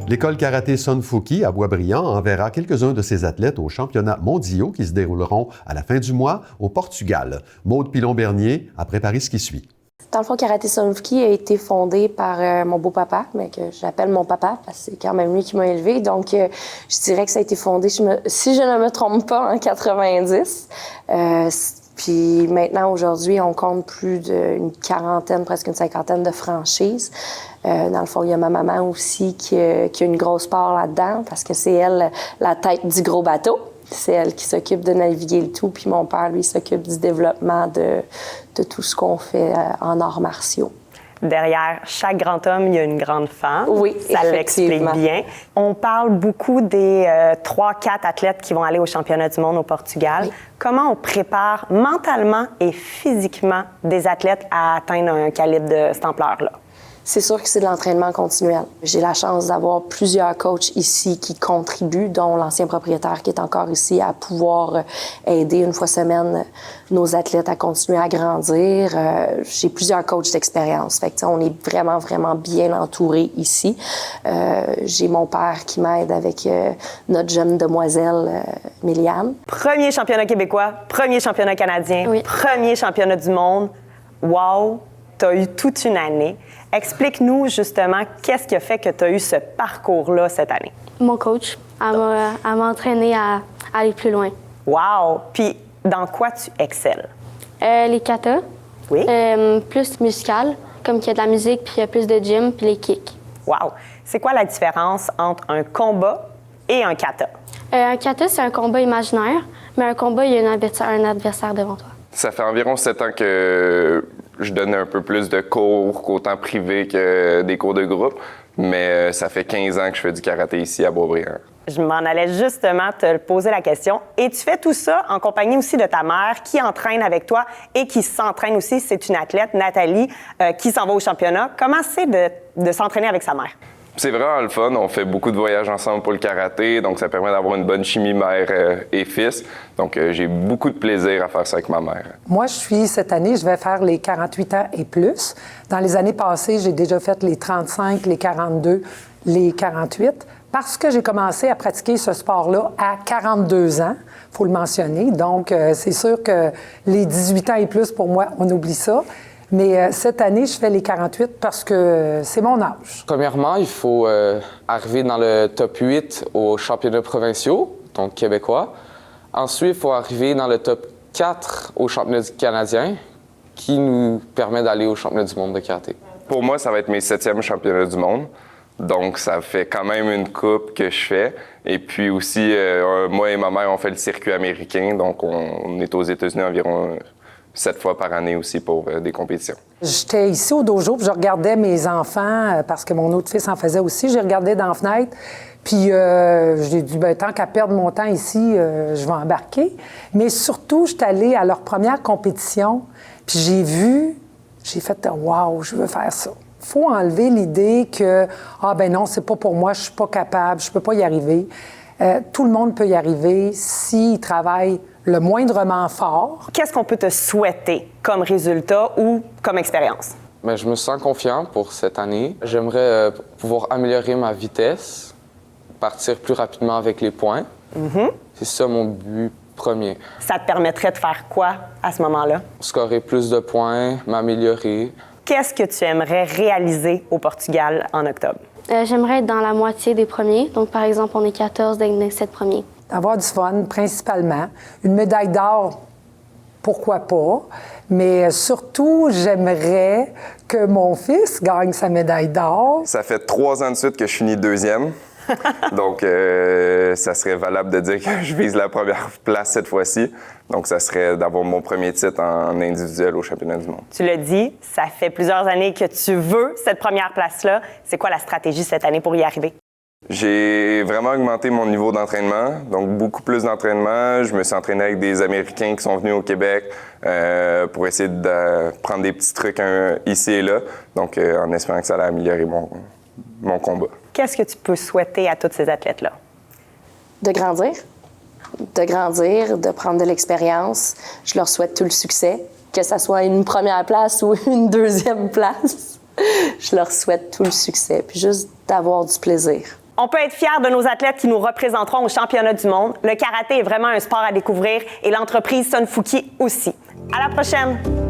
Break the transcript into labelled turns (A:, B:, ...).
A: L'école karaté Sonfuki à Boisbriand enverra quelques-uns de ses athlètes aux championnats mondiaux qui se dérouleront à la fin du mois au Portugal. Maude Pilon-Bernier a préparé ce qui suit.
B: Dans le fond, Karaté Sonfuki a été fondé par mon beau-papa, mais que j'appelle mon papa, parce que c'est quand même lui qui m'a élevé. Donc, je dirais que ça a été fondé, si je ne me trompe pas, en 90. Puis maintenant, aujourd'hui, on compte plus d'une quarantaine, presque une cinquantaine de franchises. Dans le fond, il y a ma maman aussi qui a une grosse part là-dedans, parce que c'est elle la tête du gros bateau. C'est elle qui s'occupe de naviguer le tout, puis mon père, lui, s'occupe du développement de tout ce qu'on fait en arts martiaux.
C: Derrière chaque grand homme, il y a une grande femme.
B: Oui,
C: ça l'explique bien. On parle beaucoup des 3-4 athlètes qui vont aller au championnat du monde au Portugal. Oui. Comment on prépare mentalement et physiquement des athlètes à atteindre un calibre de cette ampleur-là?
B: C'est sûr que c'est de l'entraînement continuel. J'ai la chance d'avoir plusieurs coachs ici qui contribuent, dont l'ancien propriétaire qui est encore ici, à pouvoir aider une fois semaine nos athlètes à continuer à grandir. J'ai plusieurs coachs d'expérience. Fait que, on est vraiment, vraiment bien entourés ici. J'ai mon père qui m'aide avec notre jeune demoiselle, Méliane.
C: Premier championnat québécois, premier championnat canadien, oui. Premier championnat du monde. Wow! Tu as eu toute une année. Explique-nous justement qu'est-ce qui a fait que tu as eu ce parcours-là cette année.
D: Mon coach, elle m'a entraîné à aller plus loin.
C: Wow! Puis dans quoi tu excelles?
D: Les katas.
C: Oui.
D: Plus musical, comme qu'il y a de la musique, puis il y a plus de gym, puis les kicks.
C: Wow! C'est quoi la différence entre un combat et un kata?
D: Un kata, c'est un combat imaginaire, mais un combat, il y a un adversaire devant toi.
E: Ça fait environ 7 ans que je donne un peu plus de cours, autant privé que des cours de groupe, mais ça fait 15 ans que je fais du karaté ici à Boisbriand.
C: Je m'en allais justement te poser la question. Et tu fais tout ça en compagnie aussi de ta mère qui entraîne avec toi et qui s'entraîne aussi. C'est une athlète, Nathalie, qui s'en va au championnat. Comment c'est de s'entraîner avec sa mère?
E: C'est vraiment le fun. On fait beaucoup de voyages ensemble pour le karaté, donc ça permet d'avoir une bonne chimie mère et fils. Donc, j'ai beaucoup de plaisir à faire ça avec ma mère.
F: Moi, cette année, je vais faire les 48 ans et plus. Dans les années passées, j'ai déjà fait les 35, les 42, les 48, parce que j'ai commencé à pratiquer ce sport-là à 42 ans, il faut le mentionner. Donc, c'est sûr que les 18 ans et plus, pour moi, on oublie ça. Mais cette année, je fais les 48 parce que c'est mon âge.
G: Premièrement, il faut arriver dans le top 8 aux championnats provinciaux, donc québécois. Ensuite, il faut arriver dans le top 4 aux championnats canadiens, qui nous permet d'aller aux championnats du monde de karaté.
E: Pour moi, ça va être mes 7e championnats du monde. Donc, ça fait quand même une coupe que je fais. Et puis aussi, moi et ma mère, on fait le circuit américain. Donc, on est aux États-Unis environ 7 fois par année aussi pour des compétitions.
F: J'étais ici au dojo, puis je regardais mes enfants, parce que mon autre fils en faisait aussi. Je les regardais dans la fenêtre, puis j'ai dit, tant qu'à perdre mon temps ici, je vais embarquer. Mais surtout, j'étais allée à leur première compétition, puis j'ai fait « wow, je veux faire ça ». Il faut enlever l'idée que « ah ben non, c'est pas pour moi, je suis pas capable, je peux pas y arriver ». Tout le monde peut y arriver s'il travaille le moindrement fort.
C: Qu'est-ce qu'on peut te souhaiter comme résultat ou comme expérience?
G: Bien, je me sens confiant pour cette année. J'aimerais pouvoir améliorer ma vitesse, partir plus rapidement avec les points. Mm-hmm. C'est ça mon but premier. Ça
C: te permettrait de faire quoi à ce moment-là?
G: Scorer plus de points, m'améliorer.
C: Qu'est-ce que tu aimerais réaliser au Portugal en octobre?
D: J'aimerais être dans la moitié des premiers. Donc, par exemple, on est 14 des 7 premiers.
F: Avoir du fun, principalement. Une médaille d'or, pourquoi pas. Mais surtout, j'aimerais que mon fils gagne sa médaille d'or.
E: Ça fait 3 ans de suite que je finis 2e. Donc, ça serait valable de dire que je vise la première place cette fois-ci. Donc, ça serait d'avoir mon premier titre en individuel au championnat du monde.
C: Tu l'as dit, ça fait plusieurs années que tu veux cette première place-là. C'est quoi la stratégie cette année pour y arriver?
E: J'ai vraiment augmenté mon niveau d'entraînement, donc beaucoup plus d'entraînement. Je me suis entraîné avec des Américains qui sont venus au Québec pour essayer de prendre des petits trucs ici et là, donc en espérant que ça allait améliorer mon combat.
C: Qu'est-ce que tu peux souhaiter à tous ces athlètes-là?
B: De grandir. De grandir, de prendre de l'expérience. Je leur souhaite tout le succès, que ça soit une première place ou une 2e place. Je leur souhaite tout le succès, puis juste d'avoir du plaisir.
C: On peut être fier de nos athlètes qui nous représenteront au championnat du monde. Le karaté est vraiment un sport à découvrir et l'entreprise Sunfuki aussi. À la prochaine!